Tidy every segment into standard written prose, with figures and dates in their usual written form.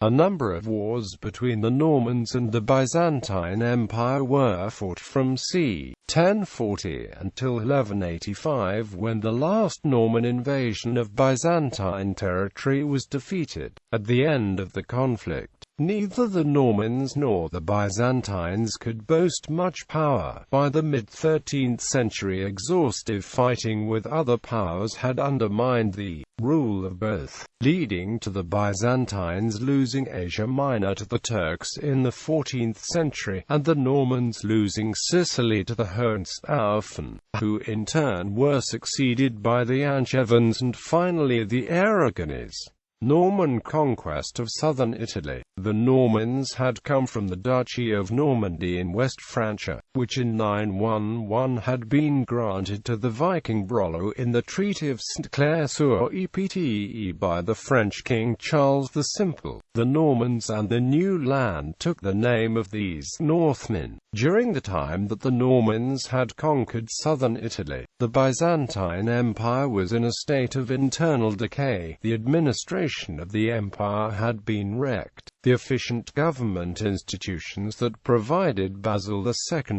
A number of wars between the Normans and the Byzantine Empire were fought from c. 1040 until 1185, when the last Norman invasion of Byzantine territory was defeated. At the end of the conflict, neither the Normans nor the Byzantines could boast much power. By the mid-13th century, exhaustive fighting with other powers had undermined the rule of both, leading to the Byzantines losing Asia Minor to the Turks in the 14th century, and the Normans losing Sicily to the Hohenstaufen, who in turn were succeeded by the Angevins and finally the Aragonese. Norman conquest of southern Italy. The Normans had come from the Duchy of Normandy in West Francia, which in 911 had been granted to the Viking Brollo in the Treaty of Saint-Clair-sur-Epte by the French King Charles the Simple. The Normans and the new land took the name of these Northmen. During the time that the Normans had conquered southern Italy, the Byzantine Empire was in a state of internal decay. The administration of the empire had been wrecked. The efficient government institutions that provided Basil II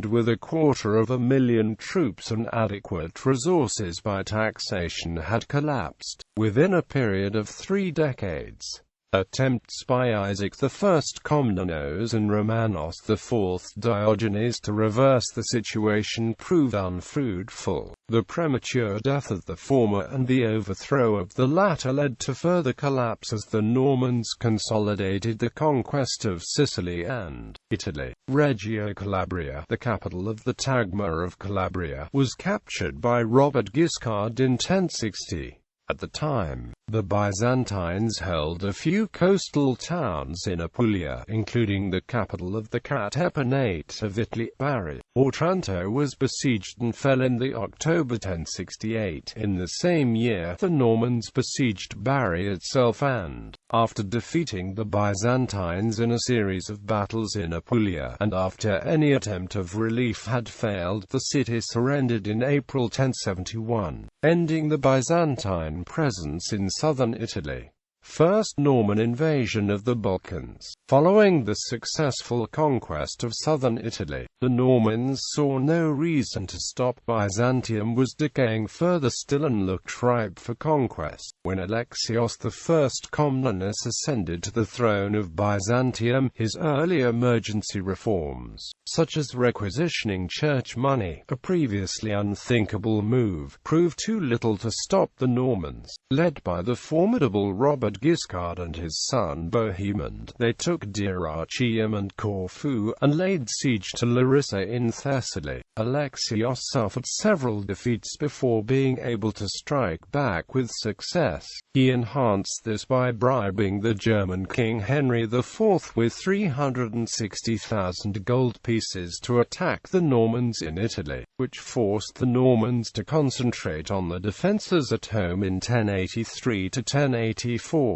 with 250,000 troops and adequate resources by taxation had collapsed. Within a period of 3 decades, attempts by Isaac I Komnenos and Romanos IV Diogenes to reverse the situation proved unfruitful. The premature death of the former and the overthrow of the latter led to further collapse as the Normans consolidated the conquest of Sicily and Italy. Reggio Calabria, the capital of the Tagma of Calabria, was captured by Robert Guiscard in 1060. At the time, the Byzantines held a few coastal towns in Apulia, including the capital of the Catepanate of Italy, Bari. Otranto was besieged and fell in the October 1068. In the same year, the Normans besieged Bari itself and, after defeating the Byzantines in a series of battles in Apulia, and after any attempt of relief had failed, the city surrendered in April 1071, ending the Byzantine presence in southern Italy. First Norman invasion of the Balkans. Following the successful conquest of southern Italy, the Normans saw no reason to stop. Byzantium was decaying further still and looked ripe for conquest. When Alexios I Komnenos ascended to the throne of Byzantium, his early emergency reforms, such as requisitioning church money, a previously unthinkable move, proved too little to stop the Normans. Led by the formidable Robert Guiscard and his son Bohemond, they took Dyrrhachium and Corfu, and laid siege to Larissa in Thessaly. Alexios suffered several defeats before being able to strike back with success. He enhanced this by bribing the German King Henry IV with 360,000 gold pieces to attack the Normans in Italy, which forced the Normans to concentrate on the defences at home in 1083 to 1084.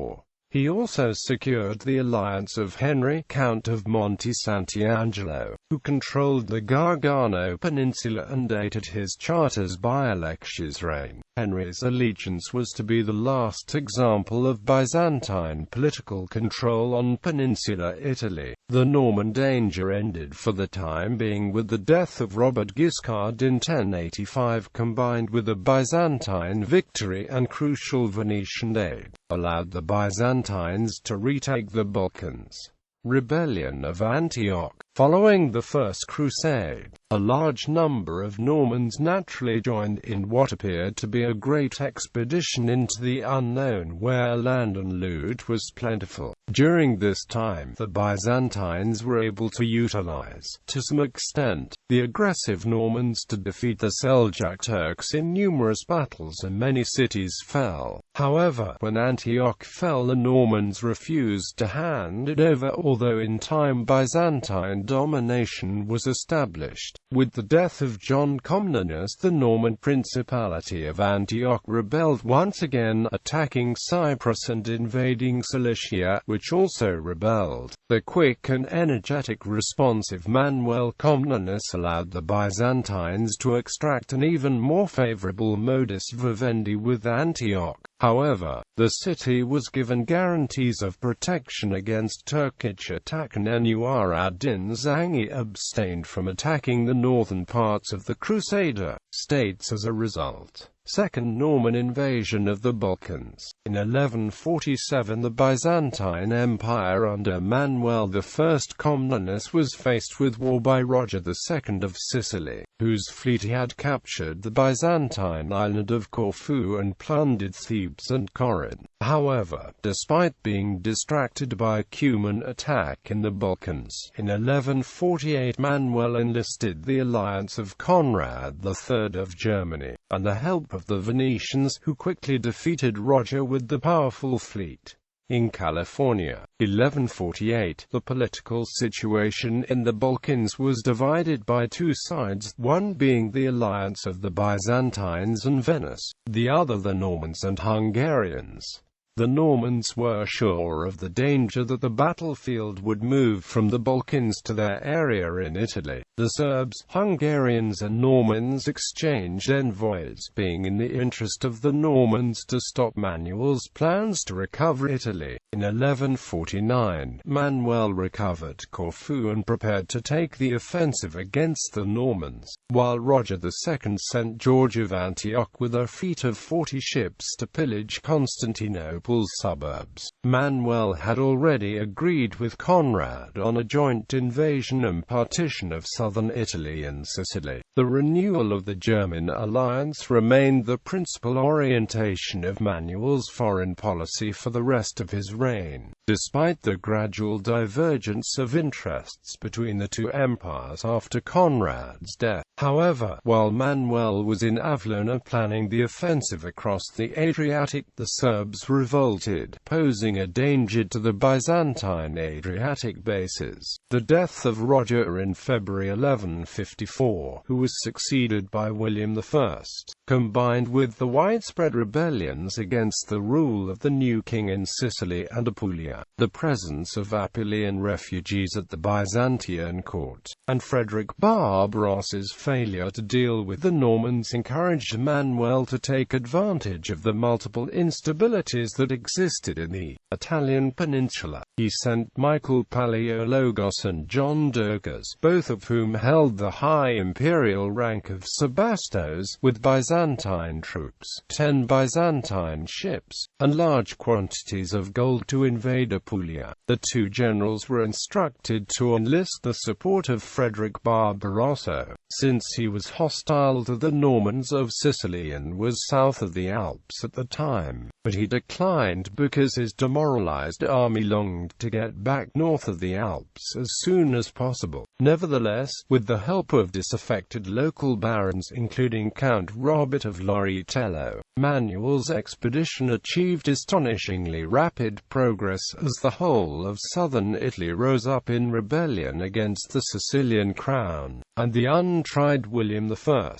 He also secured the alliance of Henry, Count of Monte Sant'Angelo, who controlled the Gargano Peninsula and dated his charters by Alexia's reign. Henry's allegiance was to be the last example of Byzantine political control on Peninsular Italy. The Norman danger ended for the time being with the death of Robert Guiscard in 1085, combined with a Byzantine victory and crucial Venetian aid, allowed the Byzantines to retake the Balkans. Rebellion of Antioch. Following the First Crusade, a large number of Normans naturally joined in what appeared to be a great expedition into the unknown, where land and loot was plentiful. During this time, the Byzantines were able to utilize, to some extent, the aggressive Normans to defeat the Seljuk Turks in numerous battles, and many cities fell. However, when Antioch fell, the Normans refused to hand it over, although in time Byzantine domination was established. With the death of John Komnenos, the Norman Principality of Antioch rebelled once again, attacking Cyprus and invading Cilicia, which also rebelled. The quick and energetic response of Manuel Komnenos allowed the Byzantines to extract an even more favorable modus vivendi with Antioch. However, the city was given guarantees of protection against Turkish attack, and Nur-ad-Din Zangi abstained from attacking the northern parts of the Crusader states as a result. Second Norman invasion of the Balkans. In 1147 the Byzantine Empire under Manuel I Comnenus was faced with war by Roger II of Sicily, whose fleet had captured the Byzantine island of Corfu and plundered Thebes and Corinth. However, despite being distracted by a Cuman attack in the Balkans, in 1148 Manuel enlisted the alliance of Conrad III of Germany, and the help of the Venetians, who quickly defeated Roger with the powerful fleet. In California, 1148, the political situation in the Balkans was divided by two sides, one being the alliance of the Byzantines and Venice, the other the Normans and Hungarians. The Normans were sure of the danger that the battlefield would move from the Balkans to their area in Italy. The Serbs, Hungarians and Normans exchanged envoys, being in the interest of the Normans to stop Manuel's plans to recover Italy. In 1149, Manuel recovered Corfu and prepared to take the offensive against the Normans, while Roger II sent George of Antioch with a fleet of 40 ships to pillage Constantinople's suburbs. Manuel had already agreed with Conrad on a joint invasion and partition of southern Italy and Sicily. The renewal of the German alliance remained the principal orientation of Manuel's foreign policy for the rest of his reign, despite the gradual divergence of interests between the two empires after Conrad's death. However, while Manuel was in Avellino planning the offensive across the Adriatic, the Serbs revolted, posing a danger to the Byzantine Adriatic bases. The death of Roger in February 1154, who was succeeded by William I, combined with the widespread rebellions against the rule of the new king in Sicily and Apulia, the presence of Apulian refugees at the Byzantine court, and Frederick Barbarossa's failure to deal with the Normans encouraged Manuel to take advantage of the multiple instabilities that existed in the Italian peninsula. He sent Michael Palaeologos and John Durkas, both of whom held the high imperial rank of Sebastos, with Byzantine troops, 10 Byzantine ships, and large quantities of gold to invade Apulia. The two generals were instructed to enlist the support of Frederick Barbarossa, since he was hostile to the Normans of Sicily and was south of the Alps at the time, but he declined because his demoralized army longed to get back north of the Alps as soon as possible. Nevertheless, with the help of disaffected local barons including Count Robert of Loritello, Manuel's expedition achieved astonishingly rapid progress as the whole of southern Italy rose up in rebellion against the Sicilian crown and the untried William I.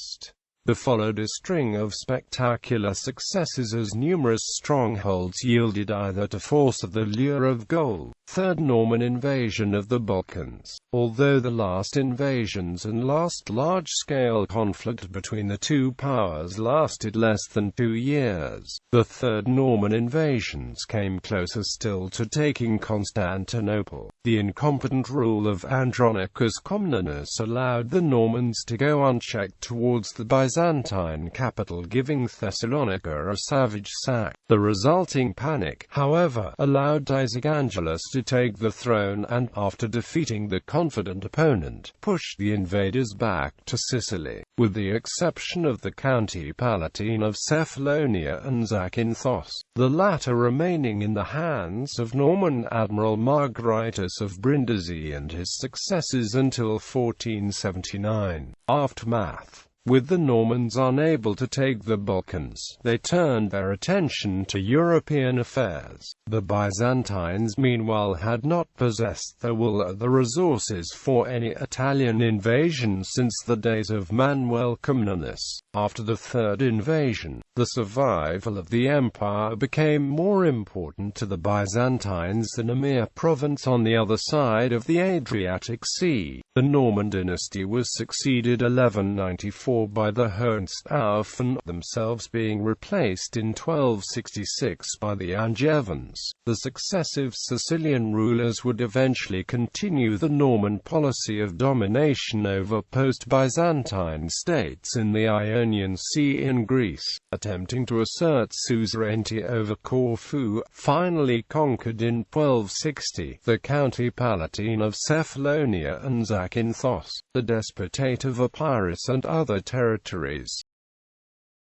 There followed a string of spectacular successes as numerous strongholds yielded either to force or the lure of gold. Third Norman invasion of the Balkans. Although the last invasions and last large-scale conflict between the two powers lasted less than 2 years, the Third Norman invasions came closer still to taking Constantinople. The incompetent rule of Andronicus Comnenus allowed the Normans to go unchecked towards the Byzantine capital, giving Thessalonica a savage sack. The resulting panic, however, allowed Isaac Angelus to take the throne and, after defeating the confident opponent, pushed the invaders back to Sicily, with the exception of the County Palatine of Cephalonia and Zakynthos, the latter remaining in the hands of Norman Admiral Margaritis of Brindisi and his successors until 1479. Aftermath. With the Normans unable to take the Balkans, they turned their attention to European affairs. The Byzantines meanwhile had not possessed the will or the resources for any Italian invasion since the days of Manuel Comnenus. After the third invasion, the survival of the empire became more important to the Byzantines than a mere province on the other side of the Adriatic Sea. The Norman dynasty was succeeded 1194 before by the Hohenstaufen, themselves being replaced in 1266 by the Angevins. The successive Sicilian rulers would eventually continue the Norman policy of domination over post-Byzantine states in the Ionian Sea in Greece, attempting to assert suzerainty over Corfu, finally conquered in 1260, the County Palatine of Cephalonia and Zakynthos, the Despotate of Epirus and other territories.